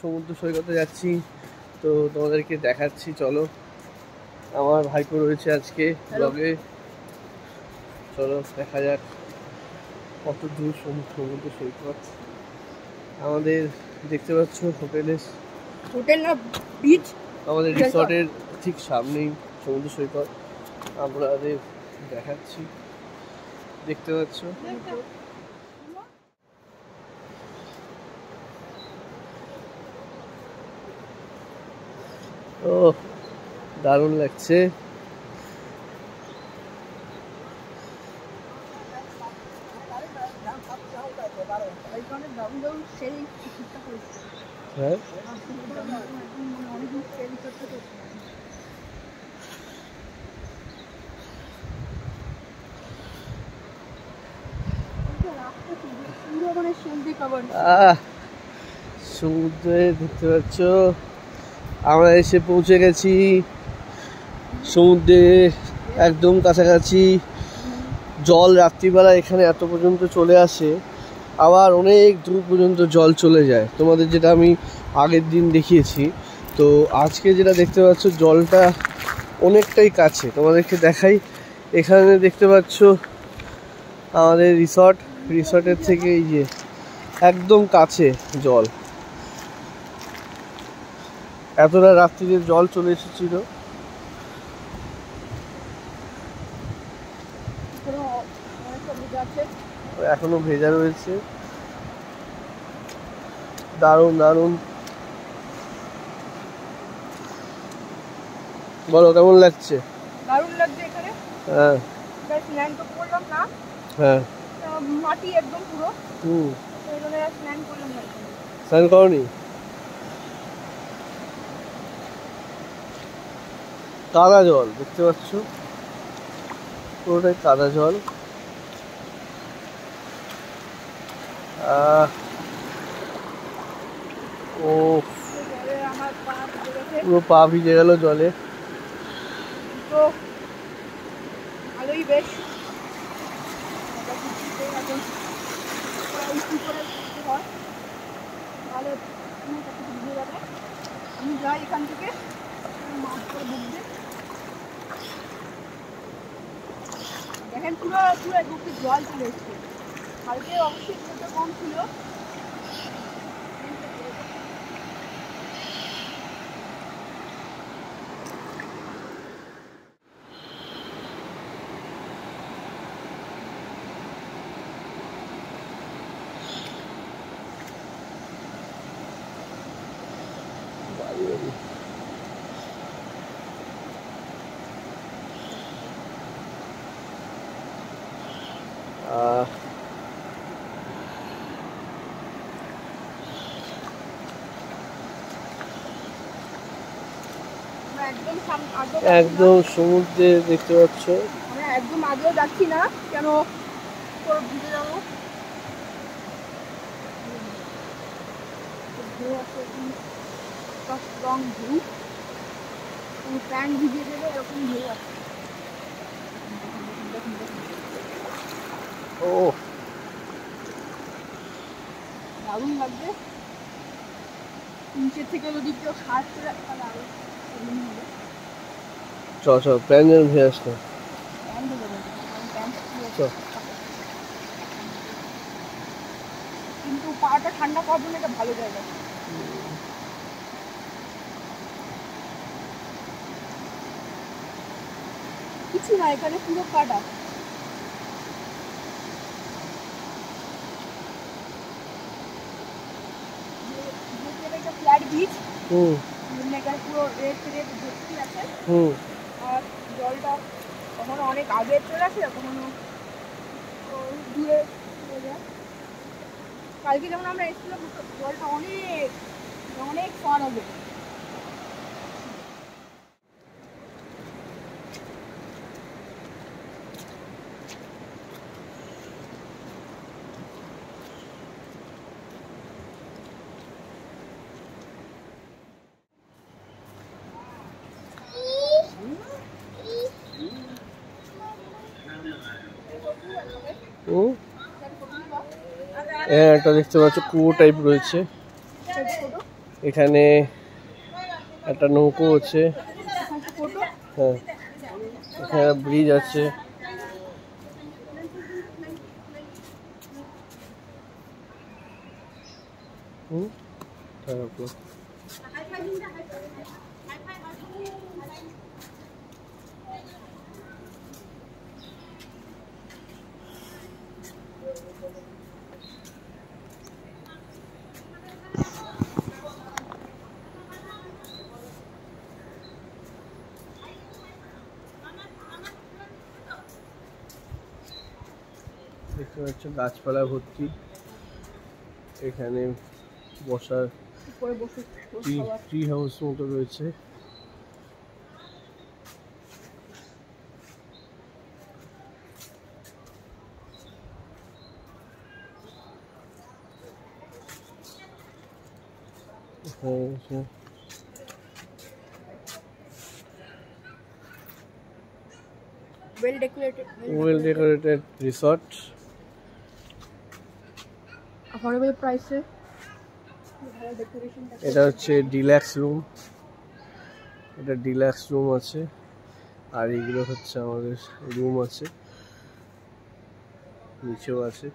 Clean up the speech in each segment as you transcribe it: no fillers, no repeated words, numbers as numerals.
সমুদ্র সৈকতে যাচ্ছি, তো তোমাদেরকে দেখাচ্ছি। চলো, আমার ভাইপো রয়েছে আজকে ব্লগে। চলো দেখা যাক কত দূর সমুদ্র সৈকত। আমাদের দেখতে পাচ্ছ হোটেল না বিচ, আমাদের রিসর্টের ঠিক সামনেই সমুদ্র সৈকত। আপনাদের দেখাচ্ছি, দেখতে পাচ্ছ। ও দারুণ লাগছে। হ্যাঁ, সমুদ্রে দেখতে পাচ্ছ আমরা এসে পৌঁছে গেছি সমুদ্রে একদম কাছাকাছি। জল রাত্রিবেলা এখানে এত পর্যন্ত চলে আসে, আবার অনেক দূর পর্যন্ত জল চলে যায়, তোমাদের যেটা আমি আগের দিন দেখিয়েছি। তো আজকে যেটা দেখতে পাচ্ছ জলটা অনেকটাই কাছে, তোমাদেরকে দেখাই। এখানে দেখতে পাচ্ছ আমাদের রিসর্টের থেকে এই যে একদম কাছে জল। এতটা রাত্রিতে জল চলে এসেছিল। এখনো ভেজা রয়েছে। দারুণ দারুণ। বলো কেমন লাগছে? দারুণ লাগছে এখানে। হ্যাঁ, স্নান তো করলাম না। হ্যাঁ, মাটি একদম পুরো। স্নান করলাম না। স্নান করনি? কাদা জল দেখতে পাচ্ছ, পুরোটাই কাদা জল। ও পুরো পা ভিজে গেল জলে। তো ভালোই বেশ। আমি যাই এখান থেকে মাছ করে ঢুকবে। দেখেন পুরো পুরো বুকে জল চলে এসছে। কালকে অবশ্যই জলটা কম ছিল। একদম সমুদ্রে দেখতে পাচ্ছ। আমরা একদম আগেও যাচ্ছি না কেন, ভিজে যাবো। স্ট্রং ভিউ, প্যান্ট ভিজিয়ে দেবে এরকম ভিউ আছে। ও দারুণ লাগবে। নিচের থেকে যদি কেউ সাজ করে তাহলে আরো হবে। চল প্যান্ট যেন ভেজে আসতো। কিন্তু পাটা ঠান্ডা করার জন্য এটা ভালো জায়গা। কিছু না, এখানে পুরো কাটা। ফ্ল্যাট বিচ, এখানে পুরো রেড ভর্তি আছে। আর জলটা কখনো অনেক আগে চলে আসে, কখনো দূরে চলে যায়। কালকে যেমন আমরা এসেছিলাম জলটা অনেক অনেক ফার হবে। একটা দেখতে পাচ্ছ কুয়ো টাইপ রয়েছে। এখানে একটা নৌকো আছে, হ্যাঁ এখানে ব্রিজ আছে। তারপর দেখতে পাচ্ছ গাছপালা ভর্তি, এখানে বসার ট্রি হাউস মতো রয়েছে। well decorated resort, affordable price এ। এটা হচ্ছে ডিলাক্স রুম, এটা ডিলাক্স রুম আছে, আর এগুলো হচ্ছে আমাদের রুম আছে, নিচেও আছে।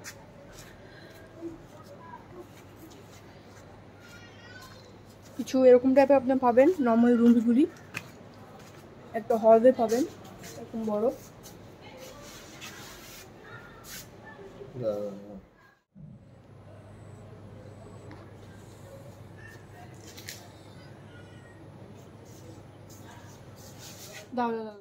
কিছু এরকম টাইপের আপনি পাবেন নর্মাল রুমগুলি, একটা হলওয়ে পাবেন এরকম বড়। দাও দাও দাও।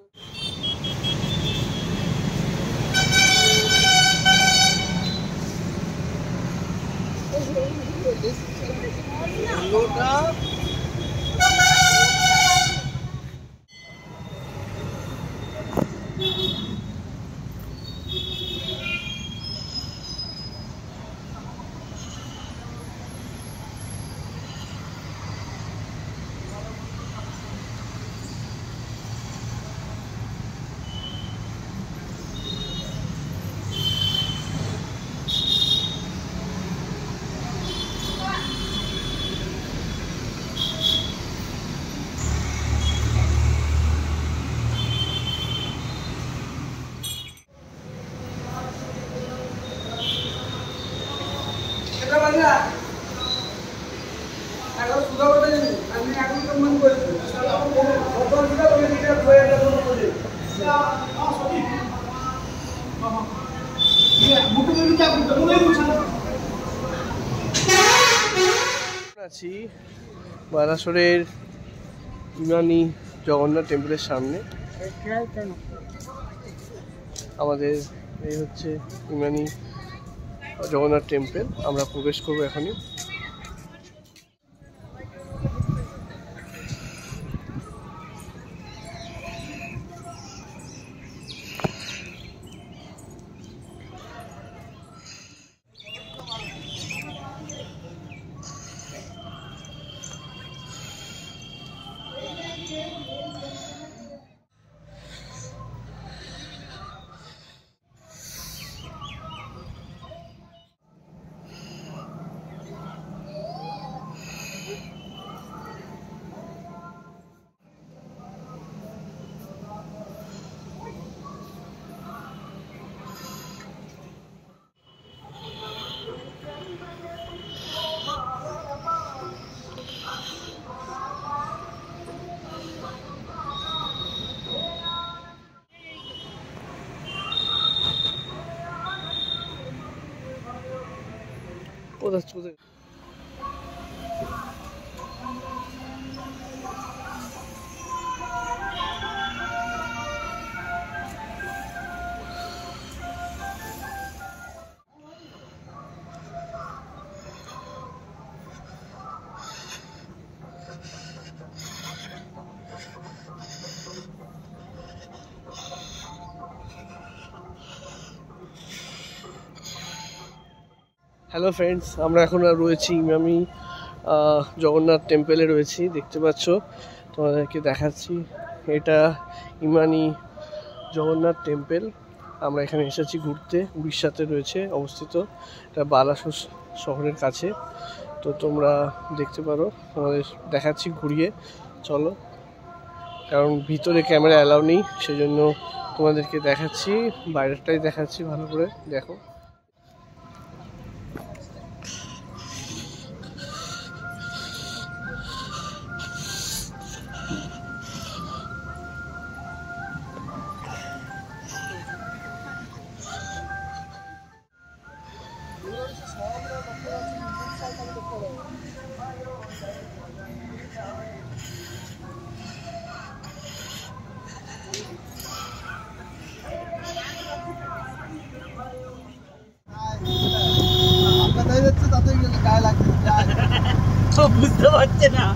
আছি বারাসরের ইমানি জগন্নাথ টেম্পলের সামনে। আমাদের এই হচ্ছে ইমানি জগন্নাথ টেম্পল, আমরা প্রবেশ করবো এখনই। কোথায় হ্যালো ফ্রেন্ডস, আমরা এখন রয়েছি ইমামি জগন্নাথ টেম্পলে রয়েছি, দেখতে পাচ্ছ, তোমাদেরকে দেখাচ্ছি। এটা ইমানি জগন্নাথ টেম্পল, আমরা এখানে এসেছি ঘুরতে, উড়িষ্যাতে রয়েছে অবস্থিত, এটা বালাসোর শহরের কাছে। তো তোমরা দেখতে পারো, আমাদের দেখাচ্ছি ঘুরিয়ে, চলো। কারণ ভিতরে ক্যামেরা অ্যালাউ নেই, সেজন্য তোমাদেরকে দেখাচ্ছি, বাইরেটাই দেখাচ্ছি, ভালো করে দেখো। বুঝতে পারছে না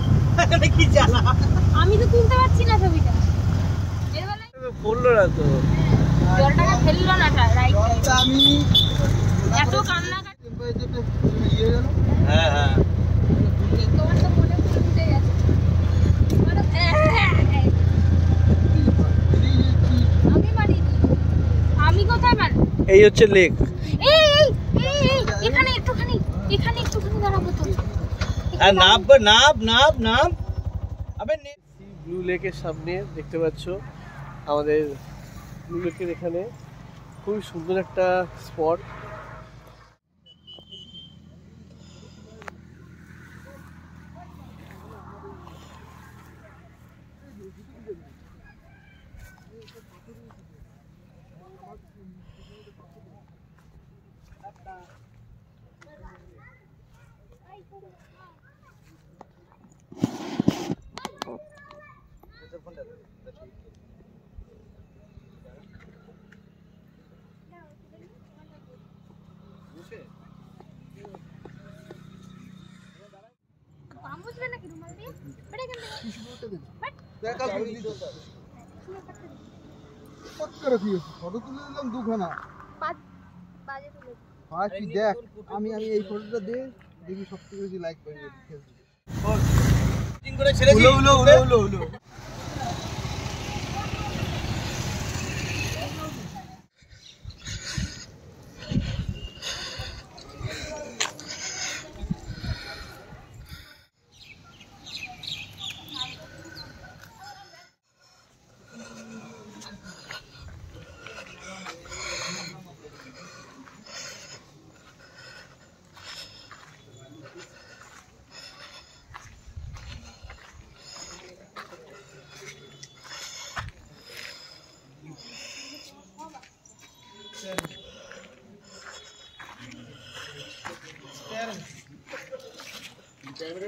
কি জ্বালা, আমি তো তুলতে পারছি না ছবিটা, বললো না তো, জলটাকে ফেললো না রাইট, আমি এত কান্নাকাটি। হ্যাঁ হ্যাঁ তোমার তো মনে ফুটে গেছে, আমি মারিনি, আমি কোথায় মারি? এই হচ্ছে লেক। এই এই এই এখানে একটুখানি দাঁড়াবো তো। আর নাব নাব নাব নাব আবে ব্লু লেকের সামনে দেখতে পাচ্ছ আমাদের ব্লু লেকের এখানে খুবই সুন্দর একটা স্পট। বুঝবে নাকি রুমাল দিয়ে বেড়ে গেল ফটো তুলে দিলাম দুখানা। বাজে তুলে দেখ আমি এই ফটোটা দিয়ে দেখি সবথেকে বেশি লাইক পাই করে ছেড়েছি।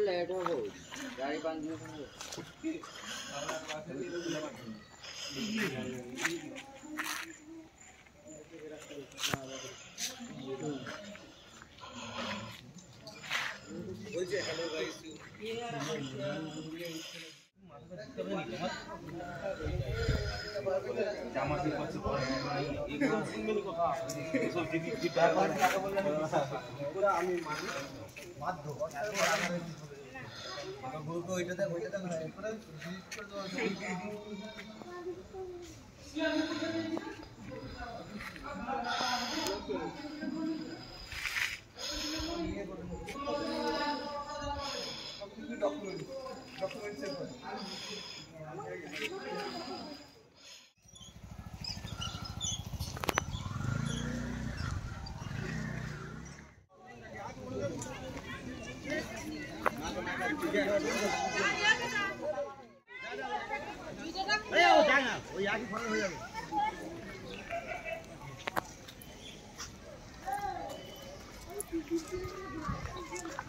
लेट हो गाड़ी 5 मिनट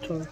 চল।